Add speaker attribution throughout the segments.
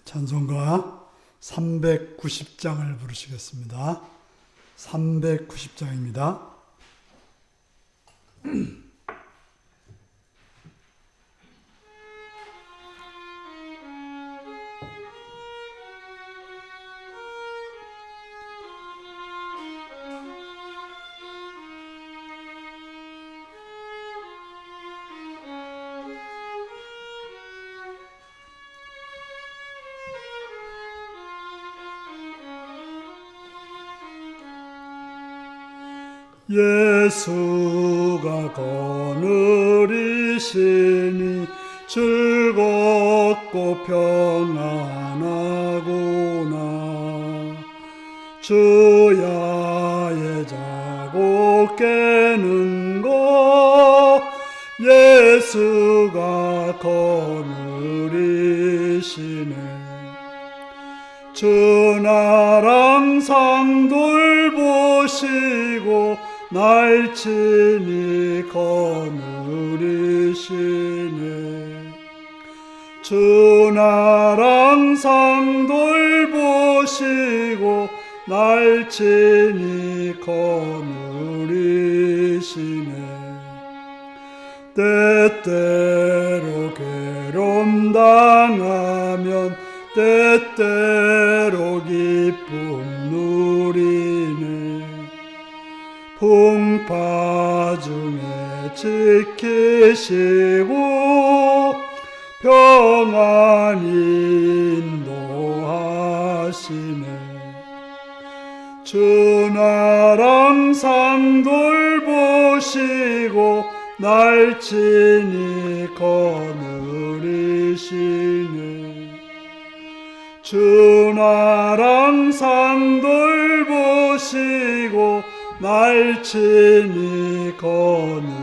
Speaker 1: 찬송가 390장을 부르시겠습니다. 390장입니다. 예수가 거느리시니 즐겁고 평안하구나. 주야의 자고 깨는 것 예수가 거느리시네. 주나랑 상돌 보시고 날친히 거느리시네. 주나랑 상돌 보시고 날친히 거느리시네. 때때로 괴로움 당하면 때때로 기쁨 누리네. 풍파 중에 지키시고 평안히 인도하시네. 주나랑 상돌 보시고 날친히 거느리시네. 주나랑 상돌 보시고 날친히 거느리시네.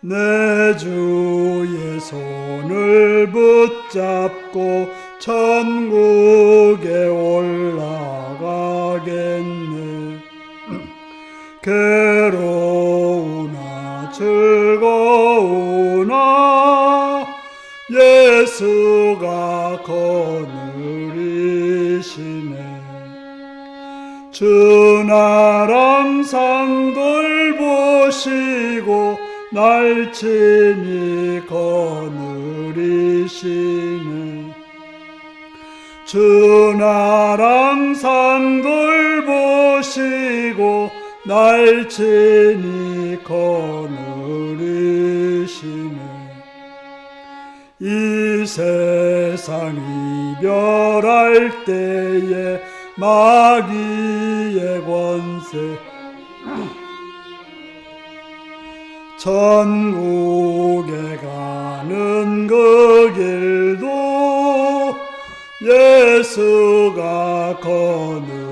Speaker 1: 내 주의 손을 붙잡고 천국에 올라가겠네. 괴로우나 즐거우나 예수가 거느리시네. 주나랑 상돌 보시고 날친히 거느리시네. 주나랑 상돌 보시고 날친히 거느리시네. 이 세상 이별할 때에 마귀의 권세 천국에 가는 그 길도 예수가 거느리시네.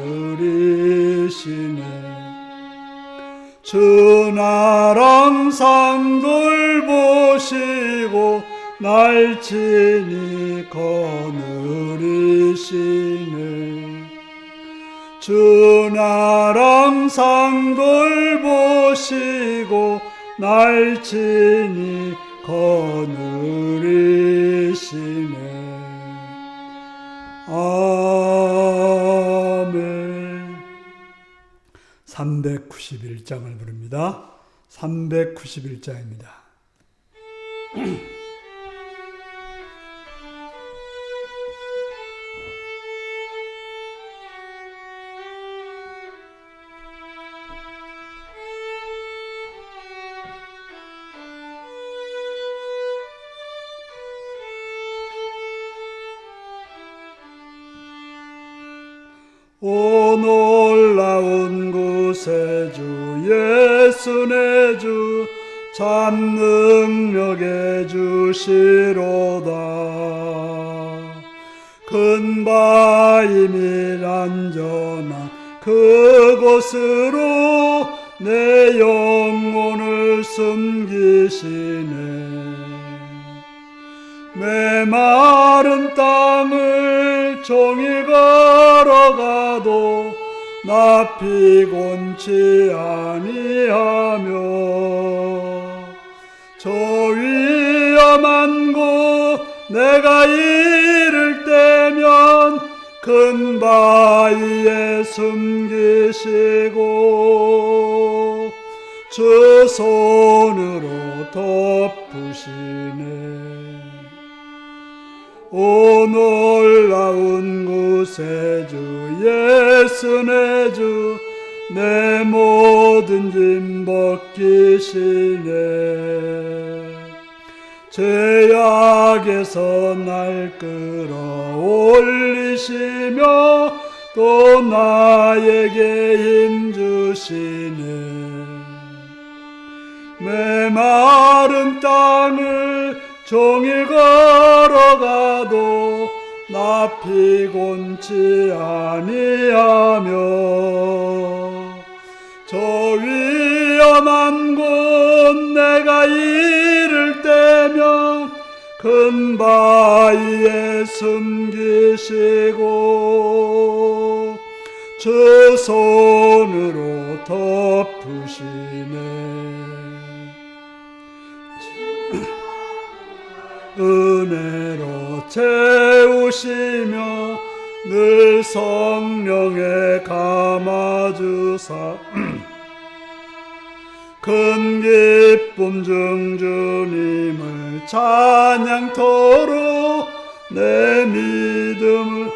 Speaker 1: 주나랑 상돌 보시고 날친히 거느리시네. 주나랑 상돌 보시고 날친히 거느리시네. 아멘. 391장을 부릅니다. 391장입니다. 오 놀라운 구세주 예수 내 주 참 능력의 주시로다. 큰 바임이 안전한 그곳으로 내 영혼을 숨기시네. 메마른 땅을 종일 걸어가도 나 피곤치 아니하며 저 위험한 곳 내가 이를 때면 큰 바위에 숨기시고 주 손으로 덮으시네. 오 놀라운 구세주 예수 내 주 내 모든 짐 벗기시네. 죄악에서 날 끌어올리시며 또 나에게 힘 주시네. 메마른 땅을 종일 걸어가도 나 피곤치 아니하며 저 위험한 곳 내가 이를 때면 큰 바위에 숨기시고 주 손으로 덮으시네. 은혜로 채우시며 늘 성령에 감아주사 큰 기쁨 중 주님을 찬양토록 내 믿음을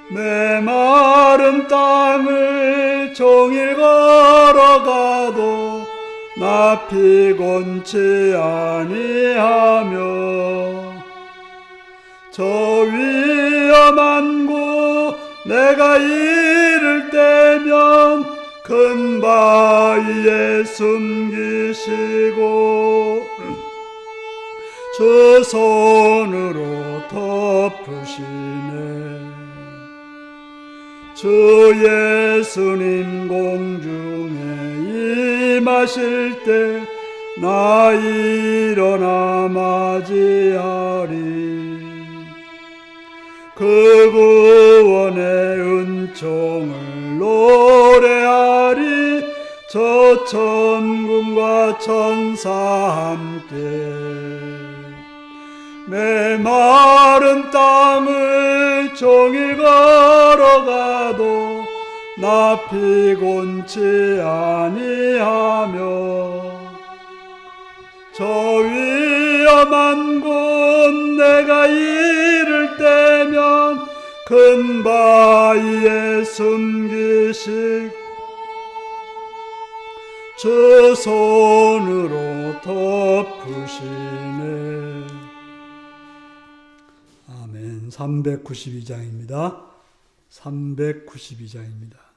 Speaker 1: 메마른 땅을 종일 걸어가도 나 피곤치 아니하며 저 위험한 곳 내가 이를 때면 큰 바위에 숨기시고 주 손으로 덮으시네. 주 예수님 공중에 임하실 때 나 일어나 맞이하리. 그 구원의 은총을 노래하리. 저 천군과 천사 함께 메마른 땅을 종일 걸어가도 나 피곤치 아니하며 저 위험한 곳 내가 이를 때면 큰 바위에 숨기시고 주 손으로 덮으시네. 아멘. 392장입니다. 392장입니다.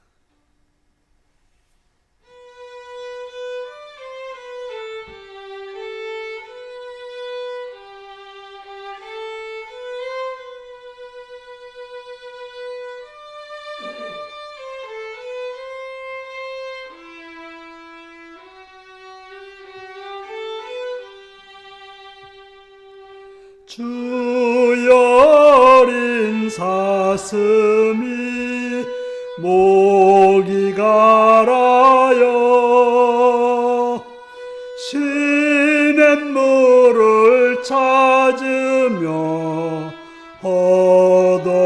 Speaker 1: 주여린 사슴이 목이 갈아요. 시냇물을 찾으며 허덕이듯이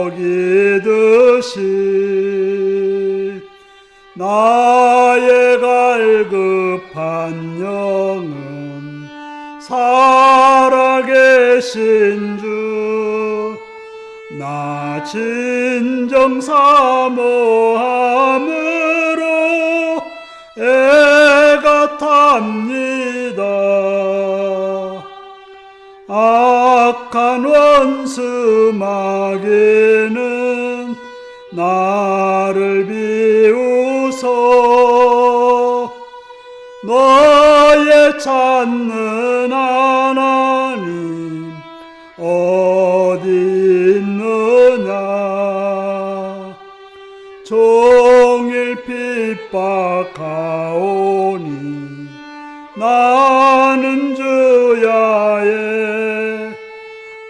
Speaker 1: 나의 갈급한 영은 살아계신 주 나 진정 사모함으로 애가 탑니다. 악한 원수 마귀는 나를 비웃어 너의 찾는 하나님 어디 있느냐. 종일 핍박하오니 나는 주야의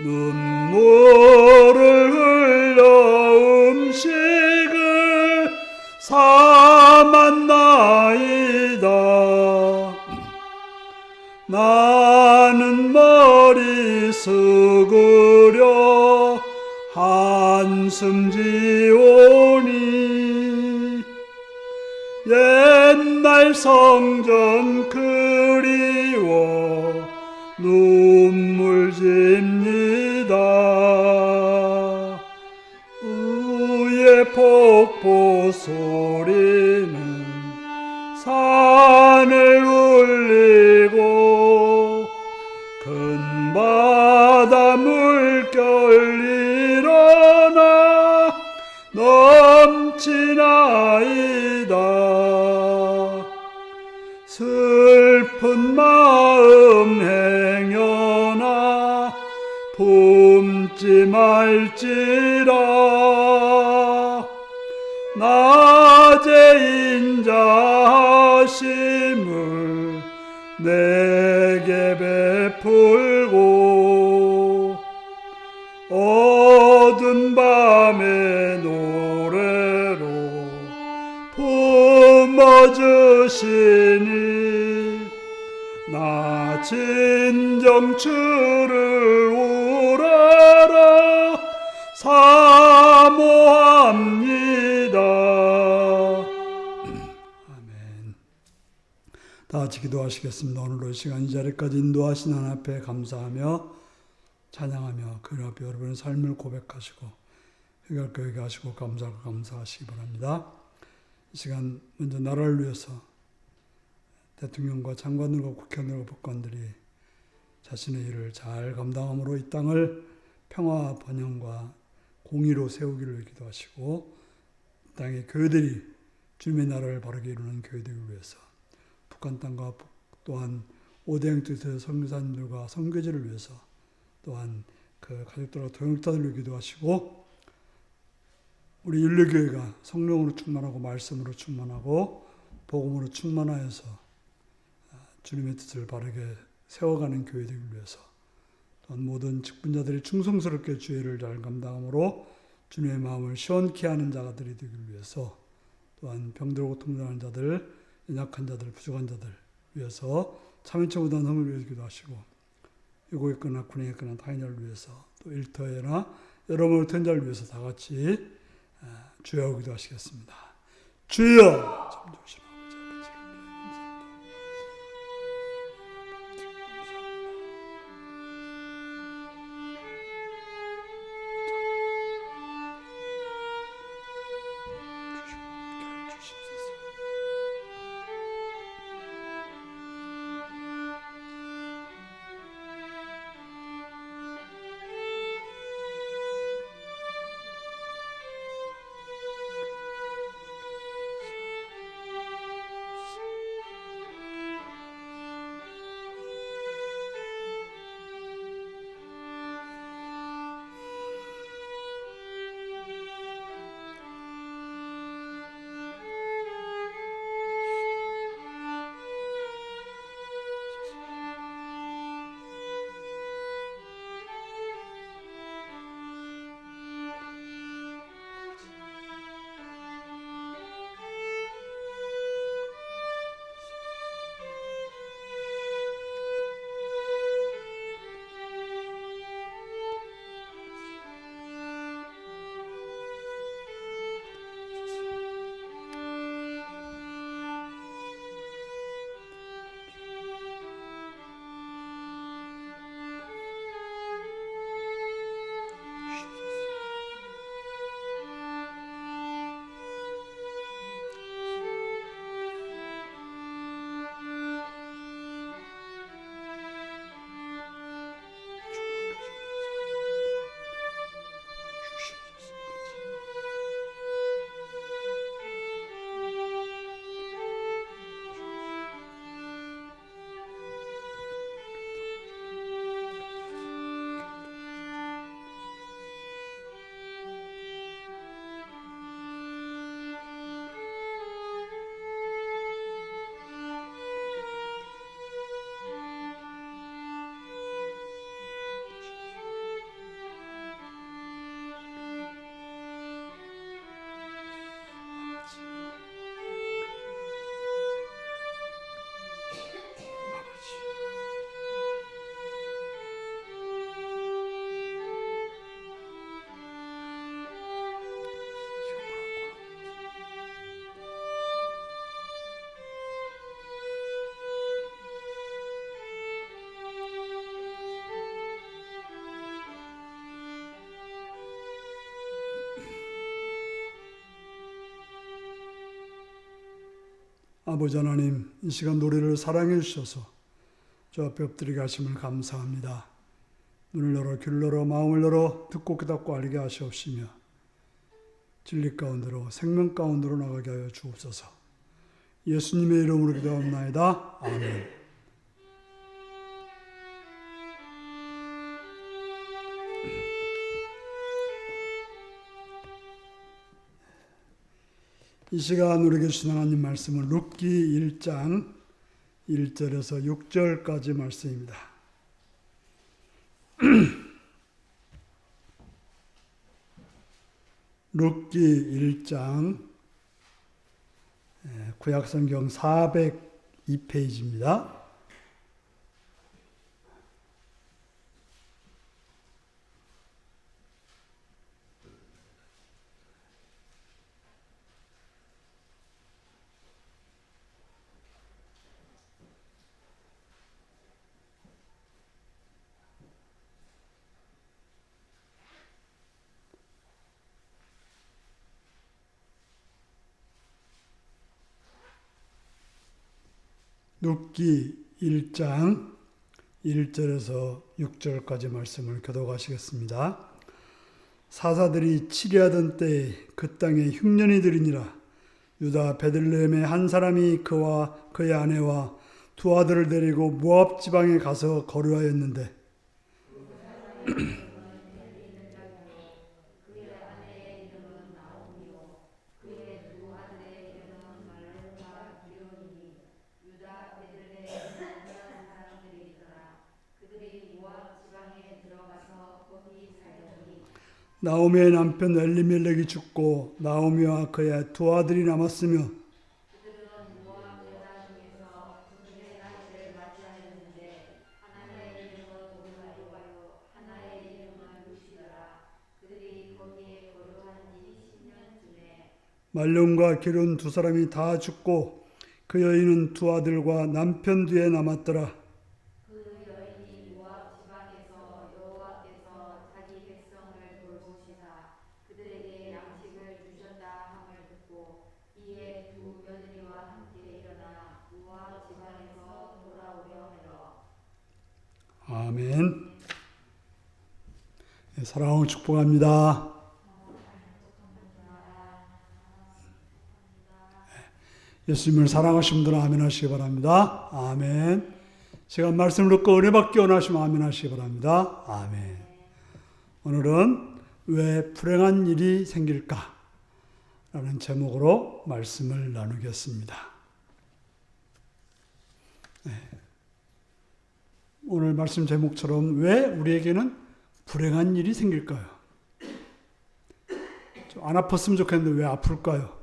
Speaker 1: 눈물을 흘려 음식을 삼았나이다. 나 나는 머리 숙으려 한숨 지오니 옛날 성전 그리워 눈물 집니다. 의의 폭포 소리는 산을 울리고 큰 바다 물결 일어나 넘치나이다. 슬픈 마음 행여나 품지 말지라. 낮에 인자하심을 내게 베풀고 어두운 밤의 노래로 품어주시니 나 진정 주를 우러러 사모합니다. 아멘. 다 같이 기도하시겠습니다. 오늘도 시간 이 자리까지 인도하신 하나님 앞에 감사하며 찬양하며 그 앞에 여러분의 삶을 고백하시고 회개할까 회개하시고 감사할까 감사하시기 바랍니다. 이 시간 먼저 나라를 위해서 대통령과 장관들과 국회의원들과 법관들이 자신의 일을 잘 감당함으로 이 땅을 평화 번영과 공의로 세우기를 기도하시고 땅의 교회들이 주님의 나라를 바르게 이루는 교회들을 위해서 북한 땅과 또한 오대행 뜻의 선교사님들과 선교지를 위해서 또한 그 가족들과 동역자들을 기도하시고 우리 윤례교회가 성령으로 충만하고 말씀으로 충만하고 복음으로 충만하여서 주님의 뜻을 바르게 세워가는 교회들을 위해서 또한 모든 직분자들이 충성스럽게 주의를 잘 감당함으로 주님의 마음을 시원케 하는 자들이 되기 위해서 또한 병들고 고통당하는 자들, 연약한 자들, 부족한 자들 위해서 참여처보다는 성을 위해서 기도하시고 유고에 있거나 군에 있거나 타인을 위해서 또 일터에나 여러분을 텐 자를 위해서 다 같이 주여 기도하시겠습니다. 주여! 아버지 하나님, 이 시간 노래를 사랑해 주셔서 주 앞에 엎드리게 하심을 감사합니다. 눈을 열어 귀를 열어 마음을 열어 듣고 깨닫고 알게 하시옵시며 진리 가운데로 생명 가운데로 나가게 하여 주옵소서. 예수님의 이름으로 기도합나이다. 아멘. 이 시간 우리에게 주신 하나님 말씀은 룻기 1장 1절에서 6절까지 말씀입니다. 룻기 1장 구약성경 402페이지입니다. 룻기 1장 1절에서 6절까지 말씀을 교독하시겠습니다. 사사들이 치리하던 때에 그 땅에 흉년이 들이니라. 유다 베들레헴의 한 사람이 그와 그의 아내와 두 아들을 데리고 모압 지방에 가서 거류하였는데 나오미의 남편 엘리멜렉이 죽고 나오미와 그의 두 아들이 남았으며 말론과 기른 두 사람이 다 죽고 그 여인은 두 아들과 남편 뒤에 남았더라. 아멘. 사랑하고 축복합니다. 예수님을 사랑하시는 분들은 아멘 하시기 바랍니다. 아멘. 시간 말씀을 듣고 은혜 받기 원하시면 아멘 하시기 바랍니다. 아멘. 오늘은 왜 불행한 일이 생길까? 라는 제목으로 말씀을 나누겠습니다. 네. 오늘 말씀 제목처럼 왜 우리에게는 불행한 일이 생길까요? 좀 안 아팠으면 좋겠는데 왜 아플까요?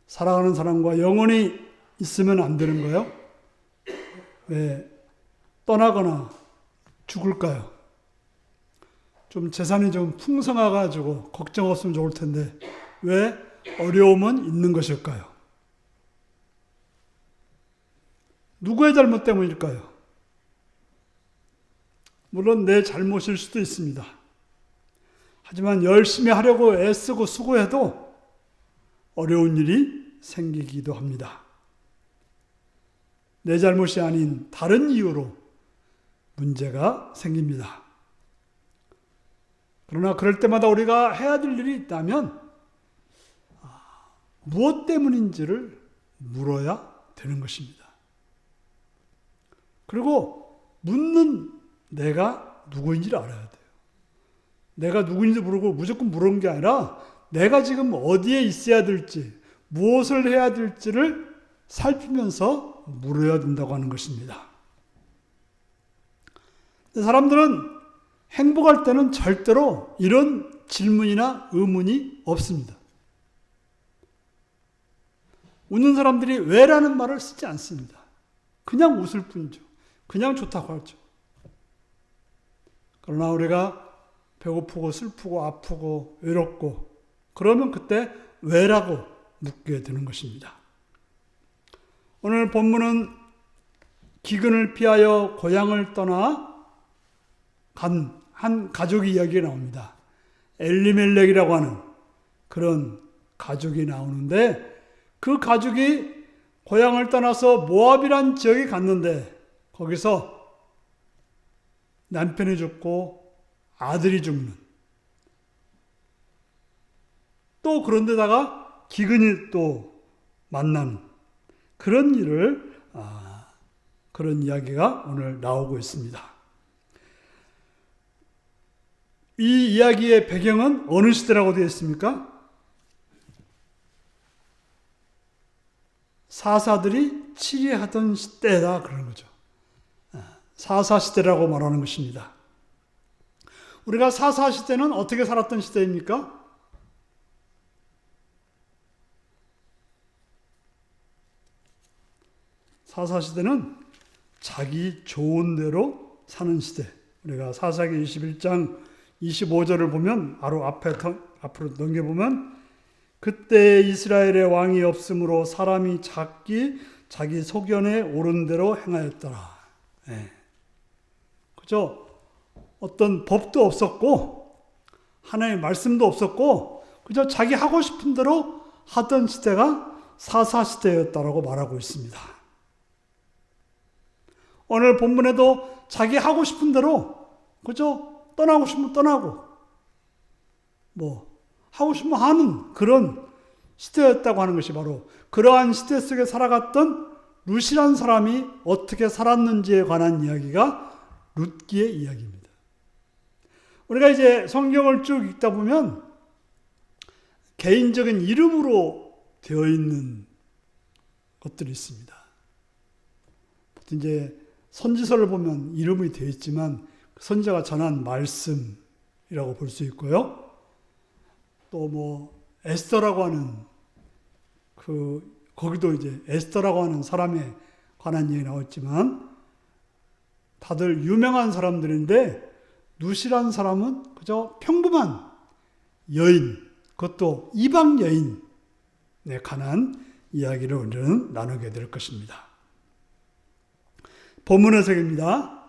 Speaker 1: 사랑하는 사람과 영원히 있으면 안 되는 거예요? 왜 떠나거나 죽을까요? 좀 재산이 좀 풍성해가지고 걱정 없으면 좋을 텐데 왜 어려움은 있는 것일까요? 누구의 잘못 때문일까요? 물론 내 잘못일 수도 있습니다. 하지만 열심히 하려고 애쓰고 수고해도 어려운 일이 생기기도 합니다. 내 잘못이 아닌 다른 이유로 문제가 생깁니다. 그러나 그럴 때마다 우리가 해야 될 일이 있다면 무엇 때문인지를 물어야 되는 것입니다. 그리고 묻는 내가 누구인지를 알아야 돼요. 내가 누구인지 모르고 무조건 물은 게 아니라 내가 지금 어디에 있어야 될지, 무엇을 해야 될지를 살피면서 물어야 된다고 하는 것입니다. 사람들은 행복할 때는 절대로 이런 질문이나 의문이 없습니다. 웃는 사람들이 왜라는 말을 쓰지 않습니다. 그냥 웃을 뿐이죠. 그냥 좋다고 하죠. 그러나 우리가 배고프고 슬프고 아프고 외롭고 그러면 그때 왜라고 묻게 되는 것입니다. 오늘 본문은 기근을 피하여 고향을 떠나 간 한 가족의 이야기가 나옵니다. 엘리멜렉이라고 하는 그런 가족이 나오는데 그 가족이 고향을 떠나서 모압이란 지역에 갔는데 거기서 남편이 죽고 아들이 죽는, 또 그런데다가 기근이 또 만나는 그런 일을 그런 이야기가 오늘 나오고 있습니다. 이 이야기의 배경은 어느 시대라고 되어 있습니까? 사사들이 치리하던 시대다 그러는 거죠. 사사시대라고 말하는 것입니다. 우리가 사사시대는 어떻게 살았던 시대입니까? 사사시대는 자기 좋은 대로 사는 시대. 우리가 사사기 21장 25절을 보면 바로 앞으로 넘겨보면 그때 이스라엘의 왕이 없으므로 사람이 자기 소견에 옳은 대로 행하였더라. 그죠? 어떤 법도 없었고 하나님의 말씀도 없었고 그저 자기 하고 싶은 대로 하던 시대가 사사시대였다라고 말하고 있습니다. 오늘 본문에도 자기 하고 싶은 대로 그저 떠나고 싶으면 떠나고 하고 싶으면 하는 그런 시대였다고 하는 것이 바로 그러한 시대 속에 살아갔던 룻이란 사람이 어떻게 살았는지에 관한 이야기가 룻기의 이야기입니다. 우리가 이제 성경을 쭉 읽다 보면 개인적인 이름으로 되어 있는 것들이 있습니다. 보통 이제 선지서를 보면 이름이 되어 있지만 선지자가 전한 말씀이라고 볼 수 있고요. 또 에스더라고 하는 거기도 이제 에스더라고 하는 사람에 관한 얘기 나왔지만 다들 유명한 사람들인데 룻이라는 사람은 그저 평범한 여인, 그것도 이방 여인에 관한 이야기를 오늘은 나누게 될 것입니다. 본문 해석입니다.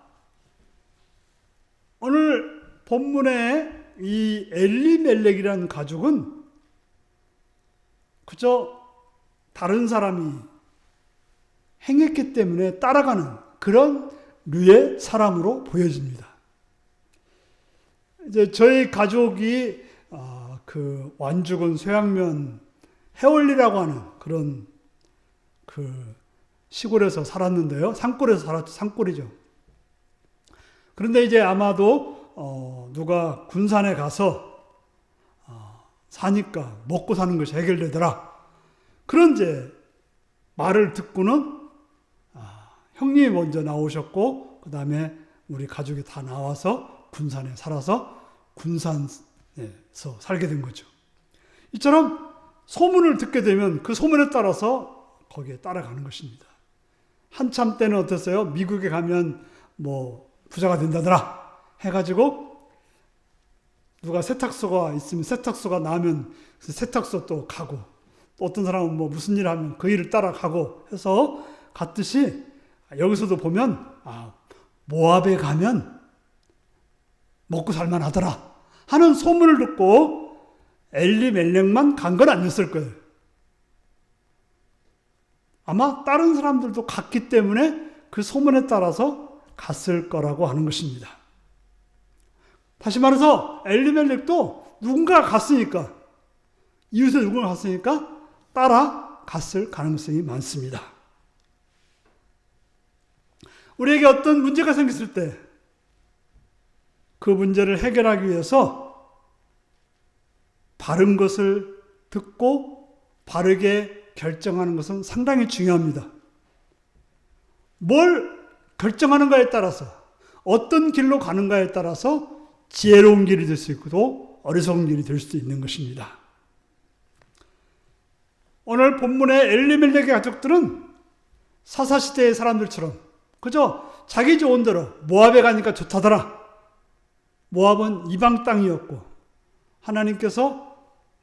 Speaker 1: 오늘 본문의 이 엘리멜렉이라는 가족은 그저 다른 사람이 행했기 때문에 따라가는 그런 류의 사람으로 보여집니다. 이제 저희 가족이 완주군 쇠양면 해월리라고 하는 그런 시골에서 살았는데요. 산골에서 살았죠. 산골이죠. 그런데 이제 아마도 누가 군산에 가서 사니까 먹고 사는 것이 해결되더라. 그런 이제 말을 듣고는 형님이 먼저 나오셨고 그 다음에 우리 가족이 다 나와서 군산에 살아서 군산에서 살게 된 거죠. 이처럼 소문을 듣게 되면 그 소문에 따라서 거기에 따라가는 것입니다. 한참 때는 어땠어요? 미국에 가면 부자가 된다더라 해가지고 누가 세탁소가 있으면 세탁소가 나면 세탁소 또 가고 또 어떤 사람은 무슨 일을 하면 그 일을 따라가고 해서 갔듯이 여기서도 보면 모압에 가면 먹고 살만하더라 하는 소문을 듣고 엘리멜렉만 간 건 아니었을 거예요. 아마 다른 사람들도 갔기 때문에 그 소문에 따라서 갔을 거라고 하는 것입니다. 다시 말해서 엘리멜렉도 누군가가 갔으니까 이웃에 누군가 갔으니까 따라갔을 가능성이 많습니다. 우리에게 어떤 문제가 생겼을 때 그 문제를 해결하기 위해서 바른 것을 듣고 바르게 결정하는 것은 상당히 중요합니다. 뭘 결정하는가에 따라서 어떤 길로 가는가에 따라서 지혜로운 길이 될 수 있고 어리석은 길이 될 수도 있는 것입니다. 오늘 본문의 엘리멜렉의 가족들은 사사시대의 사람들처럼 그저 자기 좋은 대로 모압에 가니까 좋다더라. 모압은 이방 땅이었고 하나님께서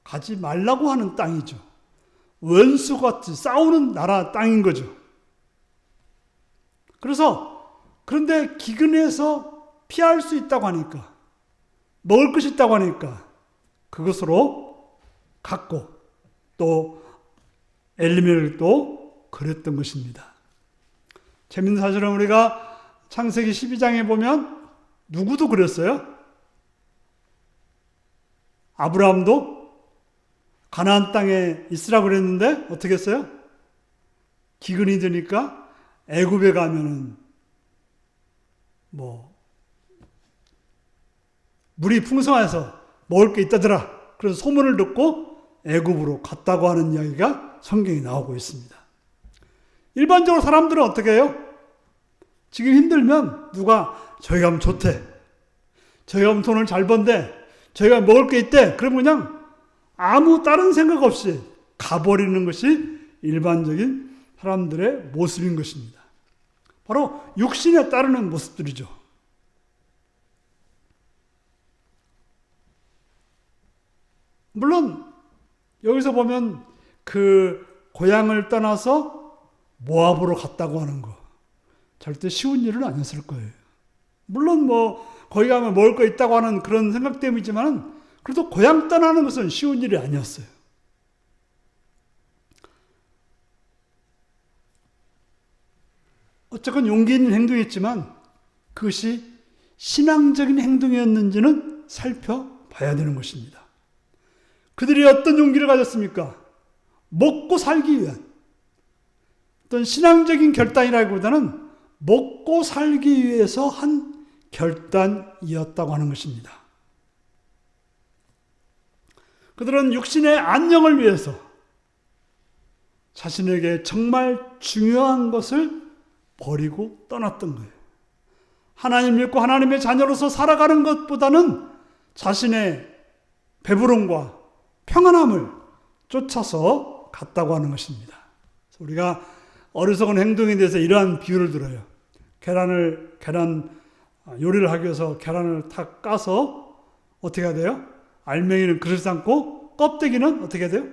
Speaker 1: 가지 말라고 하는 땅이죠. 원수같이 싸우는 나라 땅인 거죠. 그런데 기근에서 피할 수 있다고 하니까 먹을 것이 있다고 하니까 그것으로 갔고 또 엘리멜렉도 그랬던 것입니다. 재밌는 사실은 우리가 창세기 12장에 보면 누구도 그랬어요. 아브라함도 가나안 땅에 있으라고 그랬는데 어떻게 했어요? 기근이 드니까 애굽에 가면은 물이 풍성해서 먹을 게 있다더라. 그래서 소문을 듣고 애굽으로 갔다고 하는 이야기가 성경에 나오고 있습니다. 일반적으로 사람들은 어떻게 해요? 지금 힘들면 누가 저희 가면 좋대. 저희 가면 돈을 잘 번대. 저희가 먹을 게 있대. 그러면 그냥 아무 다른 생각 없이 가버리는 것이 일반적인 사람들의 모습인 것입니다. 바로 육신에 따르는 모습들이죠. 물론 여기서 보면 그 고향을 떠나서 모압으로 갔다고 하는 거 절대 쉬운 일은 아니었을 거예요. 물론 거기 가면 먹을 거 있다고 하는 그런 생각 때문이지만 그래도 고향 떠나는 것은 쉬운 일이 아니었어요. 어쨌건 용기 있는 행동이었지만 그것이 신앙적인 행동이었는지는 살펴봐야 되는 것입니다. 그들이 어떤 용기를 가졌습니까? 먹고 살기 위한 어떤 신앙적인 결단이라기보다는 먹고 살기 위해서 한 결단이었다고 하는 것입니다. 그들은 육신의 안녕을 위해서 자신에게 정말 중요한 것을 버리고 떠났던 거예요. 하나님 믿고 하나님의 자녀로서 살아가는 것보다는 자신의 배부름과 평안함을 쫓아서 갔다고 하는 것입니다. 우리가 어리석은 행동에 대해서 이러한 비유를 들어요. 계란 요리를 하기 위해서 계란을 탁 까서 어떻게 해야 돼요? 알맹이는 그릇에 담고 껍데기는 어떻게 해야 돼요?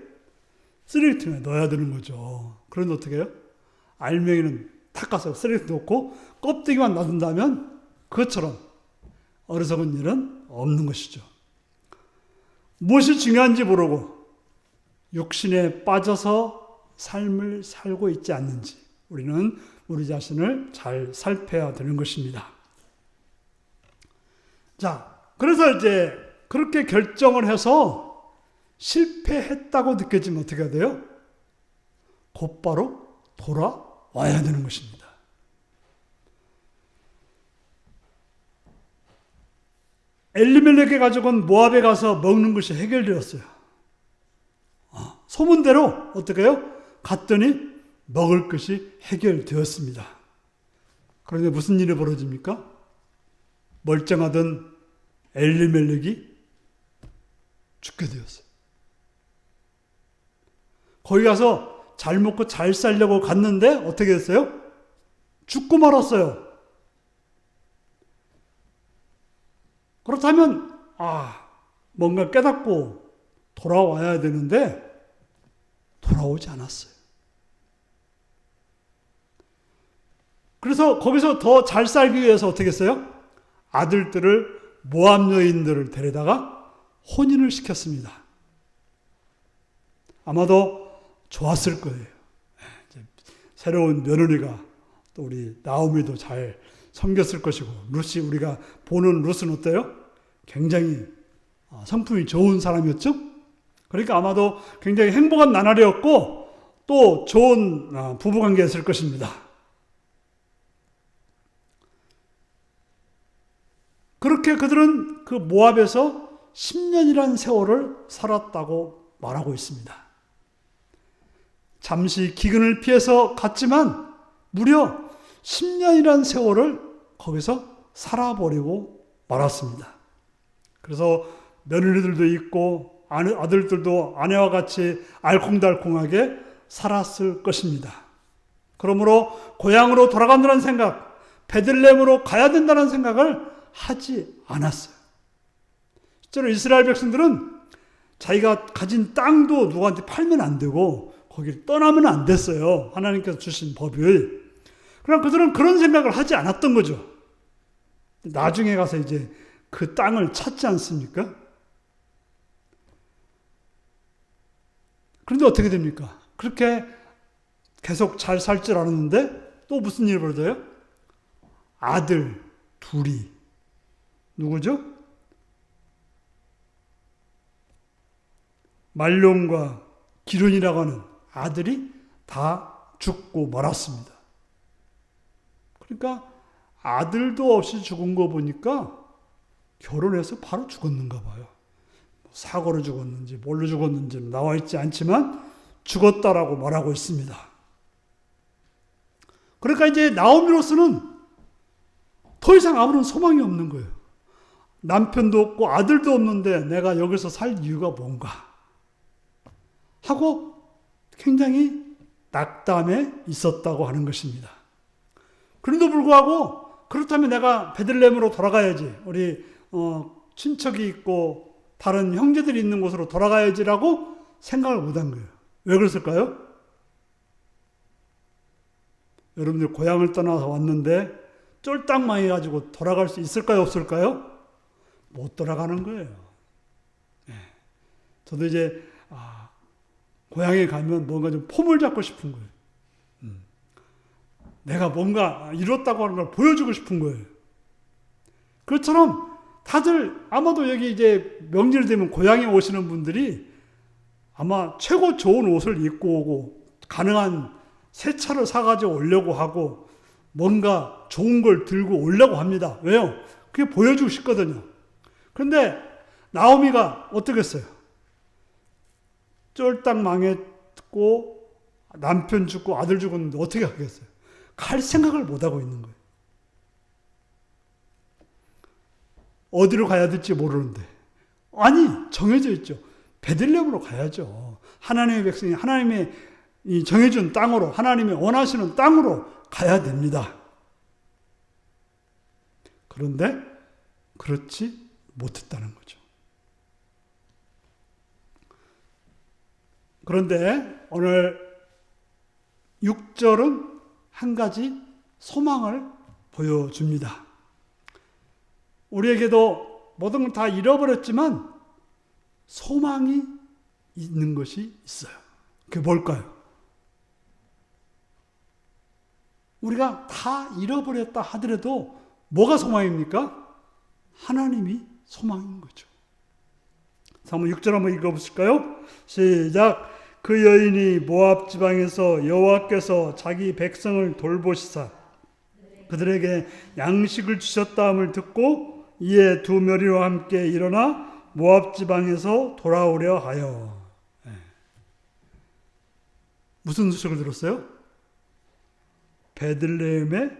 Speaker 1: 쓰레기통에 넣어야 되는 거죠. 그런데 어떻게 해요? 알맹이는 탁 까서 쓰레기통에 넣고 껍데기만 놔둔다면 그것처럼 어리석은 일은 없는 것이죠. 무엇이 중요한지 모르고 육신에 빠져서 삶을 살고 있지 않는지 우리는 우리 자신을 잘 살펴야 되는 것입니다. 자, 그래서 이제 그렇게 결정을 해서 실패했다고 느껴지면 어떻게 해야 돼요? 곧바로 돌아와야 되는 것입니다. 엘리멜렉의 가족은 모압에 가서 먹는 것이 해결되었어요. 소문대로 어떻게 해요? 갔더니 먹을 것이 해결되었습니다. 그런데 무슨 일이 벌어집니까? 멀쩡하던 엘리멜렉이 죽게 되었어요. 거기 가서 잘 먹고 잘 살려고 갔는데 어떻게 됐어요? 죽고 말았어요. 그렇다면 뭔가 깨닫고 돌아와야 되는데 돌아오지 않았어요. 그래서 거기서 더 잘 살기 위해서 어떻게 했어요? 아들들을 모압 여인들을 데려다가 혼인을 시켰습니다. 아마도 좋았을 거예요. 새로운 며느리가 또 우리 나오미도 잘 섬겼을 것이고 룻이 우리가 보는 룻은 어때요? 굉장히 성품이 좋은 사람이었죠? 그러니까 아마도 굉장히 행복한 나날이었고 또 좋은 부부관계였을 것입니다. 그렇게 그들은 그 모압에서 10년이라는 세월을 살았다고 말하고 있습니다. 잠시 기근을 피해서 갔지만 무려 10년이라는 세월을 거기서 살아버리고 말았습니다. 그래서 며느리들도 있고 아들들도 아내와 같이 알콩달콩하게 살았을 것입니다. 그러므로 고향으로 돌아간다는 생각, 베들레헴으로 가야 된다는 생각을 하지 않았어요. 실제로 이스라엘 백성들은 자기가 가진 땅도 누구한테 팔면 안 되고 거기를 떠나면 안 됐어요. 하나님께서 주신 법을. 그럼 그들은 그런 생각을 하지 않았던 거죠. 나중에 가서 이제 그 땅을 찾지 않습니까? 그런데 어떻게 됩니까? 그렇게 계속 잘 살 줄 알았는데 또 무슨 일이 벌어져요? 아들 둘이. 누구죠? 말론과 기론이라고 하는 아들이 다 죽고 말았습니다. 그러니까 아들도 없이 죽은 거 보니까 결혼해서 바로 죽었는가 봐요. 사고로 죽었는지 뭘로 죽었는지는 나와 있지 않지만 죽었다라고 말하고 있습니다. 그러니까 이제 나오미로서는 더 이상 아무런 소망이 없는 거예요. 남편도 없고 아들도 없는데 내가 여기서 살 이유가 뭔가 하고 굉장히 낙담에 있었다고 하는 것입니다. 그런데도 불구하고 그렇다면 내가 베들레헴으로 돌아가야지. 우리 친척이 있고 다른 형제들이 있는 곳으로 돌아가야지라고 생각을 못한 거예요. 왜 그랬을까요? 여러분들 고향을 떠나서 왔는데 쫄딱 망해가지고 돌아갈 수 있을까요? 없을까요? 못 돌아가는 거예요. 네. 저도 이제 고향에 가면 뭔가 좀 폼을 잡고 싶은 거예요. 내가 뭔가 이뤘다고 하는 걸 보여주고 싶은 거예요. 그것처럼 다들 아마도 여기 이제 명절 되면 고향에 오시는 분들이 아마 최고 좋은 옷을 입고 오고 가능한 새 차를 사가지고 오려고 하고 뭔가 좋은 걸 들고 오려고 합니다. 왜요? 그게 보여주고 싶거든요. 그런데 나오미가 어떻게 했어요? 쫄딱 망했고 남편 죽고 아들 죽었는데 어떻게 하겠어요? 갈 생각을 못하고 있는 거예요. 어디로 가야 될지 모르는데. 아니, 정해져 있죠. 베들레헴으로 가야죠. 하나님의 백성이 하나님의 정해준 땅으로, 하나님이 원하시는 땅으로 가야 됩니다. 그런데 그렇지 못했다는 거죠. 그런데 오늘 6절은 한 가지 소망을 보여줍니다. 우리에게도 모든 걸 다 잃어버렸지만 소망이 있는 것이 있어요. 그게 뭘까요? 우리가 다 잃어버렸다 하더라도 뭐가 소망입니까? 하나님이 소망인 거죠. 한번 6절 한번 읽어보실까요? 시작. 그 여인이 모압 지방에서 여호와께서 자기 백성을 돌보시사 그들에게 양식을 주셨다함을 듣고 이에 두 며리와 함께 일어나 모압 지방에서 돌아오려 하여. 무슨 소식을 들었어요? 베들레헴에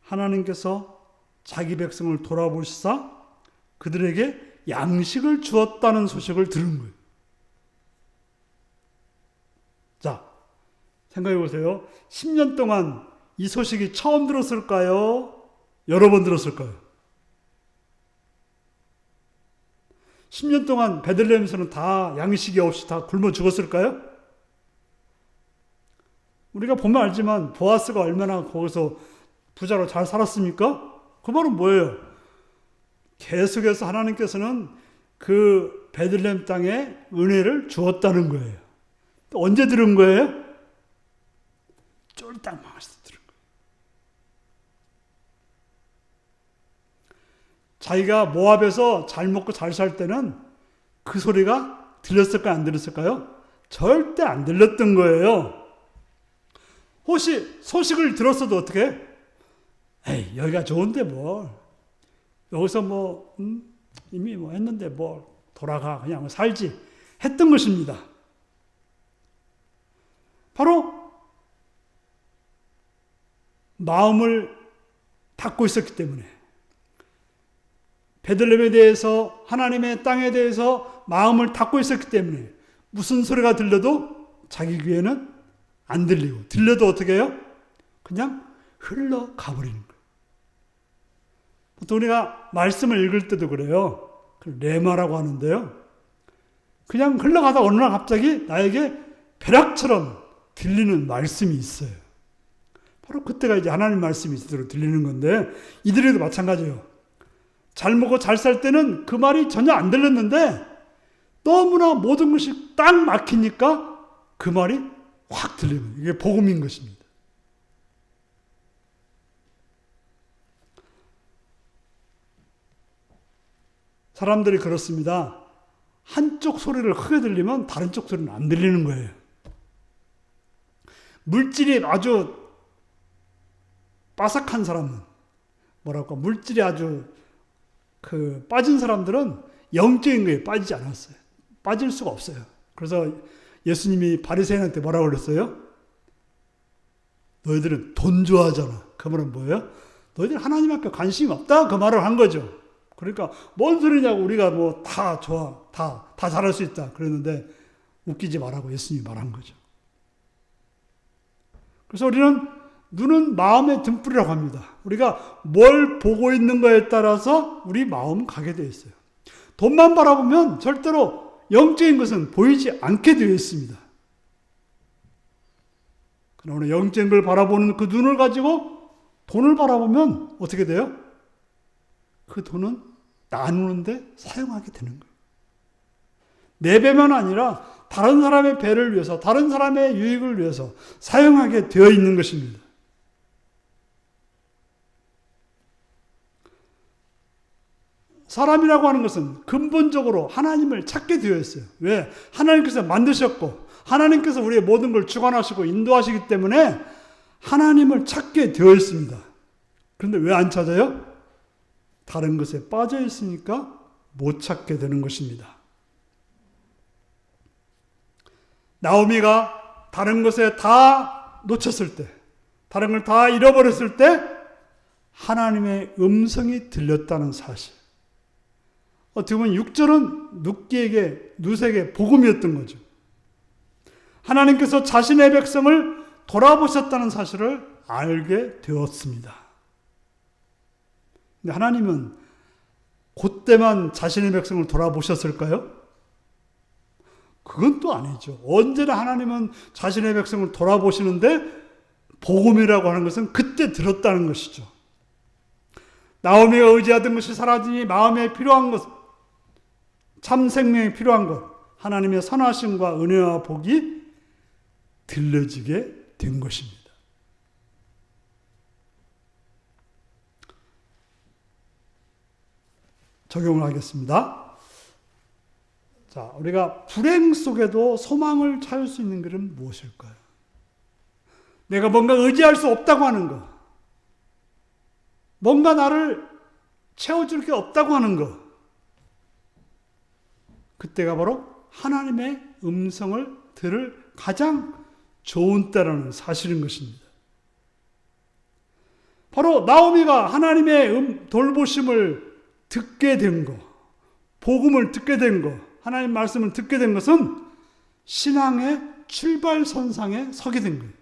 Speaker 1: 하나님께서 자기 백성을 돌아보시사 그들에게 양식을 주었다는 소식을 들은 거예요. 자, 생각해 보세요. 10년 동안 이 소식이 처음 들었을까요? 여러 번 들었을까요? 10년 동안 베들레헴에서는 다 양식이 없이 다 굶어 죽었을까요? 우리가 보면 알지만 보아스가 얼마나 거기서 부자로 잘 살았습니까? 그 말은 뭐예요? 계속해서 하나님께서는 그 베들레헴 땅에 은혜를 주었다는 거예요. 또 언제 들은 거예요? 쫄딱 망했을 때 들은 거예요. 자기가 모압에서 잘 먹고 잘 살 때는 그 소리가 들렸을까요? 안 들렸을까요? 절대 안 들렸던 거예요. 혹시 소식을 들었어도 어떻게 해? 에이, 여기가 좋은데 뭘. 여기서 이미 했는데 돌아가. 그냥 살지. 했던 것입니다. 바로 마음을 닫고 있었기 때문에 베들레헴에 대해서 하나님의 땅에 대해서 마음을 닫고 있었기 때문에 무슨 소리가 들려도 자기 귀에는 안 들리고 들려도 어떻게 해요? 그냥 흘러가 버리는 거예요. 보통 우리가 말씀을 읽을 때도 그래요. 레마라고 하는데요. 그냥 흘러가다 어느 날 갑자기 나에게 벼락처럼 들리는 말씀이 있어요. 바로 그때가 이제 하나님 말씀이 제대로 들리는 건데 이들에도 마찬가지예요. 잘 먹고 잘 살 때는 그 말이 전혀 안 들렸는데 너무나 모든 것이 딱 막히니까 그 말이 확 들리면 이게 복음인 것입니다. 사람들이 그렇습니다. 한쪽 소리를 크게 들리면 다른 쪽 소리는 안 들리는 거예요. 물질이 아주 빠삭한 사람은 물질이 아주 빠진 사람들은 영적인 거에 빠지지 않았어요. 빠질 수가 없어요. 그래서 예수님이 바리새인한테 뭐라고 그랬어요? 너희들은 돈 좋아하잖아. 그 말은 뭐예요? 너희들 하나님 앞에 관심이 없다. 그 말을 한 거죠. 그러니까 뭔 소리냐고 우리가 뭐 다 좋아. 다 잘할 수 있다. 그랬는데 웃기지 말라고 예수님이 말한 거죠. 그래서 우리는 눈은 마음의 등불이라고 합니다. 우리가 뭘 보고 있는 거에 따라서 우리 마음은 가게 되어 있어요. 돈만 바라보면 절대로 영적인 것은 보이지 않게 되어 있습니다. 그러나 영적인 걸 바라보는 그 눈을 가지고 돈을 바라보면 어떻게 돼요? 그 돈은 나누는데 사용하게 되는 거예요. 내 배만 아니라 다른 사람의 배를 위해서, 다른 사람의 유익을 위해서 사용하게 되어 있는 것입니다. 사람이라고 하는 것은 근본적으로 하나님을 찾게 되어 있어요. 왜? 하나님께서 만드셨고 하나님께서 우리의 모든 걸 주관하시고 인도하시기 때문에 하나님을 찾게 되어 있습니다. 그런데 왜 안 찾아요? 다른 것에 빠져 있으니까 못 찾게 되는 것입니다. 나오미가 다른 것에 다 놓쳤을 때, 다른 걸 다 잃어버렸을 때 하나님의 음성이 들렸다는 사실. 어떻게 보면 6절은 룻에게 복음이었던 거죠. 하나님께서 자신의 백성을 돌아보셨다는 사실을 알게 되었습니다. 근데 하나님은 그때만 자신의 백성을 돌아보셨을까요? 그건 또 아니죠. 언제나 하나님은 자신의 백성을 돌아보시는데 복음이라고 하는 것은 그때 들었다는 것이죠. 나오미가 의지하던 것이 사라지니 마음에 필요한 것, 참 생명이 필요한 것, 하나님의 선하심과 은혜와 복이 들려지게 된 것입니다. 적용을 하겠습니다. 자, 우리가 불행 속에도 소망을 찾을 수 있는 것은 무엇일까요? 내가 뭔가 의지할 수 없다고 하는 것, 뭔가 나를 채워줄 게 없다고 하는 것, 그때가 바로 하나님의 음성을 들을 가장 좋은 때라는 사실인 것입니다. 바로 나오미가 하나님의 돌보심을 듣게 된 것, 복음을 듣게 된 것, 하나님 말씀을 듣게 된 것은 신앙의 출발선상에 서게 된 거예요.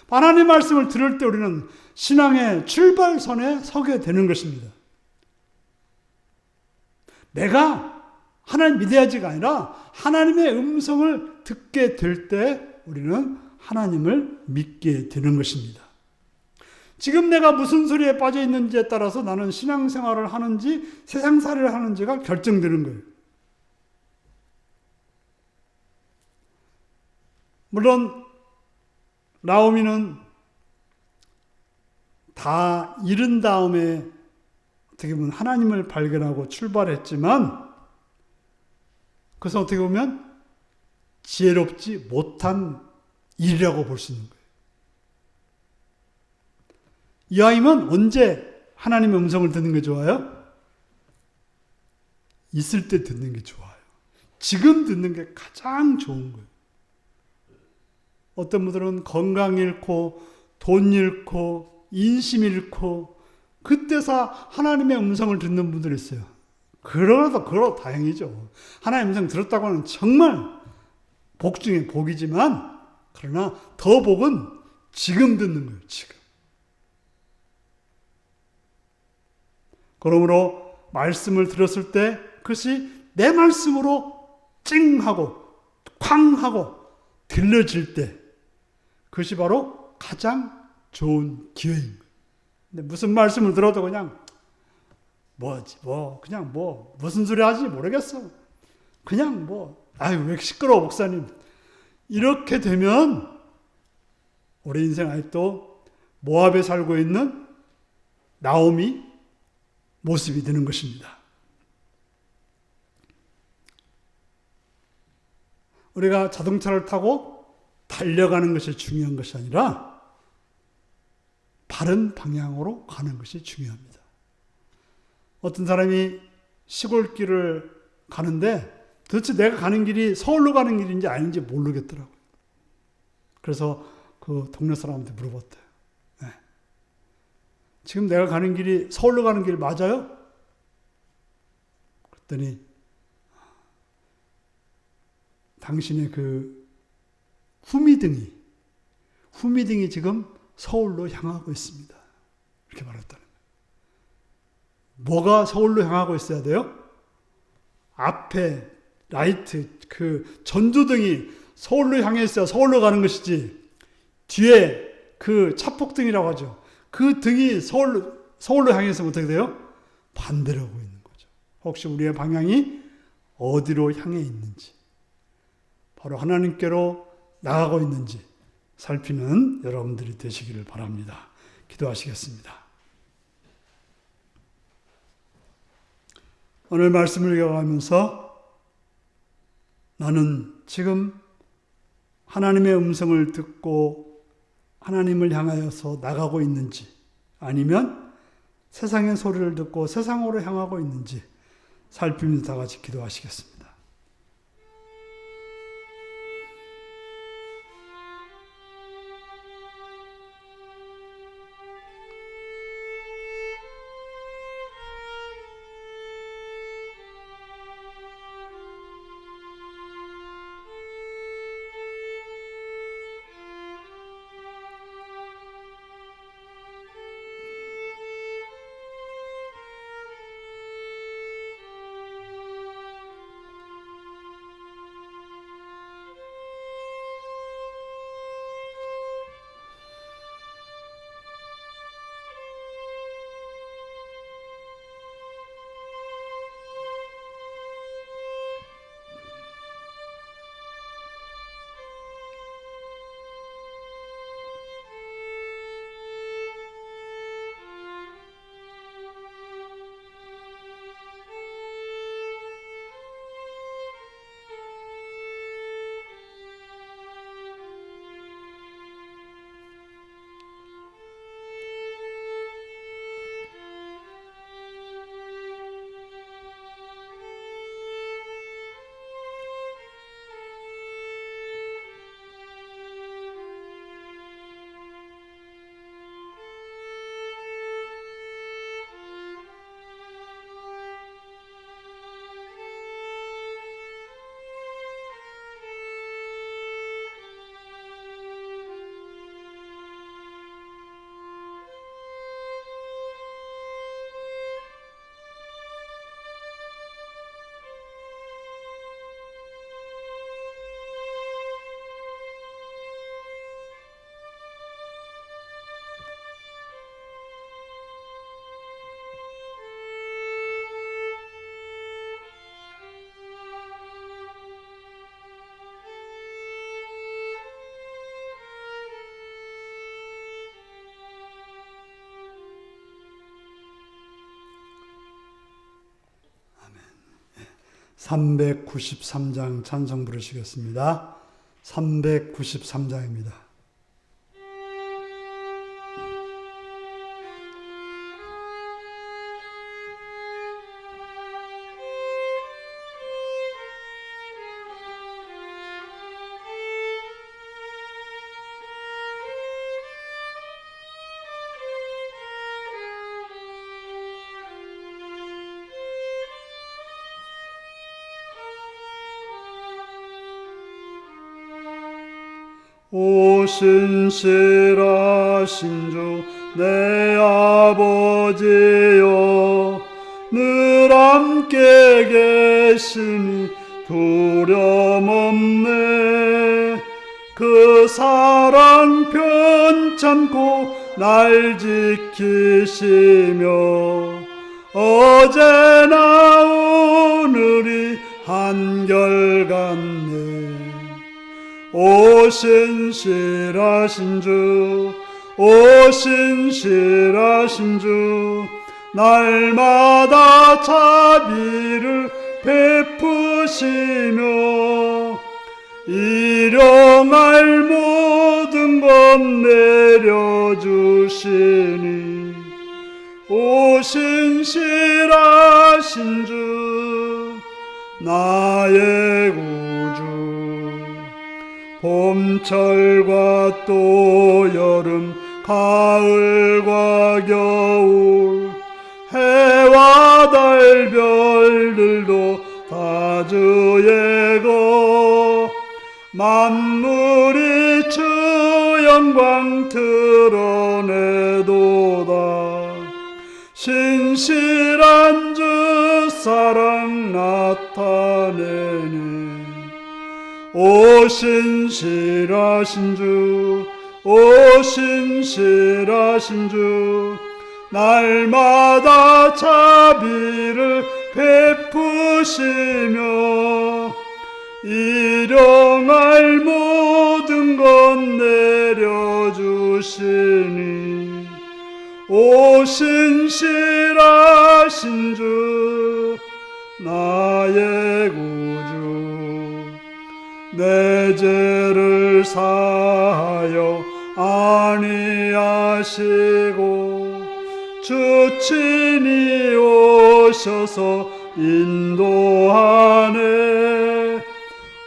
Speaker 1: 하나님 말씀을 들을 때 우리는 신앙의 출발선에 서게 되는 것입니다. 내가 하나님 믿어야지가 아니라 하나님의 음성을 듣게 될 때 우리는 하나님을 믿게 되는 것입니다. 지금 내가 무슨 소리에 빠져 있는지에 따라서 나는 신앙생활을 하는지 세상살이를 하는지가 결정되는 거예요. 물론 나오미는 다 잃은 다음에 어떻게 보면 하나님을 발견하고 출발했지만 그것은 어떻게 보면 지혜롭지 못한 일이라고 볼 수 있는 거예요. 이왕이면 언제 하나님의 음성을 듣는 게 좋아요? 있을 때 듣는 게 좋아요. 지금 듣는 게 가장 좋은 거예요. 어떤 분들은 건강 잃고 돈 잃고 인심 잃고 그때서 하나님의 음성을 듣는 분들이 있어요. 그러다 다행이죠. 하나님의 음성 들었다고 하는 정말 복 중에 복이지만 그러나 더 복은 지금 듣는 거예요. 지금. 그러므로 말씀을 들었을 때 그것이 내 말씀으로 찡하고 쾅하고 들려질 때 그것이 바로 가장 좋은 기회인 거예요. 근데 무슨 말씀을 들어도 그냥 무슨 소리 하지 모르겠어. 그냥 아유 왜 시끄러워 목사님. 이렇게 되면 우리 인생 아직도 모압에 살고 있는 나오미 모습이 되는 것입니다. 우리가 자동차를 타고 달려가는 것이 중요한 것이 아니라 바른 방향으로 가는 것이 중요합니다. 어떤 사람이 시골길을 가는데 도대체 내가 가는 길이 서울로 가는 길인지 아닌지 모르겠더라고요. 그래서 그 동네 사람한테 물어봤대요. 네. 지금 내가 가는 길이 서울로 가는 길 맞아요? 그랬더니 당신의 그 후미등이 지금 서울로 향하고 있습니다. 이렇게 말했다는 거예요. 뭐가 서울로 향하고 있어야 돼요? 앞에 라이트, 그 전조등이 서울로 향해 있어야 서울로 가는 것이지, 뒤에 그 차폭등이라고 하죠. 그 등이 서울로 향해 있으면 어떻게 돼요? 반대로 하고 있는 거죠. 혹시 우리의 방향이 어디로 향해 있는지, 바로 하나님께로 나가고 있는지 살피는 여러분들이 되시기를 바랍니다. 기도하시겠습니다. 오늘 말씀을 읽어가면서 나는 지금 하나님의 음성을 듣고 하나님을 향하여서 나가고 있는지, 아니면 세상의 소리를 듣고 세상으로 향하고 있는지 살피면서 다 같이 기도하시겠습니다. 아멘. 393장 찬송 부르시겠습니다. 393장입니다. 오 신실하신 주 내 아버지여, 늘 함께 계시니 두려움 없네. 그 사랑 편찮고 날 지키시며 어제나 오늘이 한결같네. 오 신실하신 주, 오 신실하신 주, 날마다 자비를 베푸시며 일용할 모든 것 내려주시니 오 신실하신 주, 나의 구주. 봄철과 또 여름, 가을과 겨울, 해와 달 별들도 다 주의 것, 만물이 주 영광 드러내도다. 신실한 주 사랑 나타내네. 오 신실하신 주, 오 신실하신 주, 날마다 자비를 베푸시며 일용할 모든 것 내려주시니 오 신실하신 주, 나의 구주. 내 죄를 사하여 아니하시고 주 친히 오셔서 인도하네.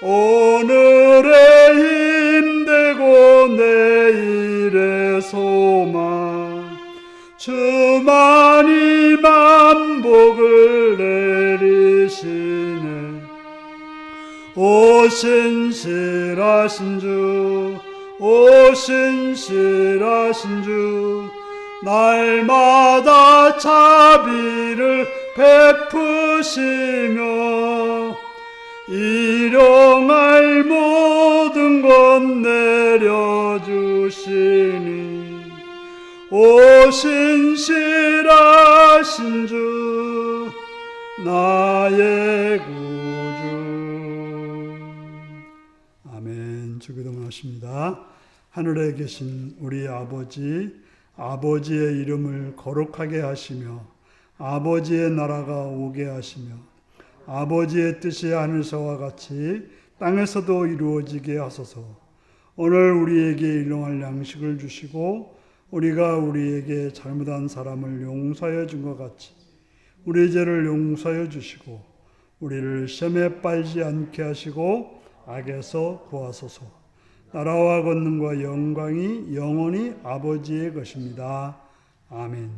Speaker 1: 오늘의 힘되고 내일의 소망, 주만이 만복을 내리시네. 오 신실하신 주, 오 신실하신 주, 날마다 자비를 베푸시며 일용할 모든 것 내려주시니 오 신실하신 주, 나의 구주. 아멘. 주기도문하십니다. 하늘에 계신 우리 아버지, 아버지의 이름을 거룩하게 하시며 아버지의 나라가 오게 하시며 아버지의 뜻이 하늘에서와 같이 땅에서도 이루어지게 하소서. 오늘 우리에게 일용할 양식을 주시고 우리가 우리에게 잘못한 사람을 용서하여 준 것 같이 우리 죄를 용서하여 주시고 우리를 시험에 빠지지 않게 하시고 악에서 구하소서. 나라와 권능과 영광이 영원히 아버지의 것입니다. 아멘.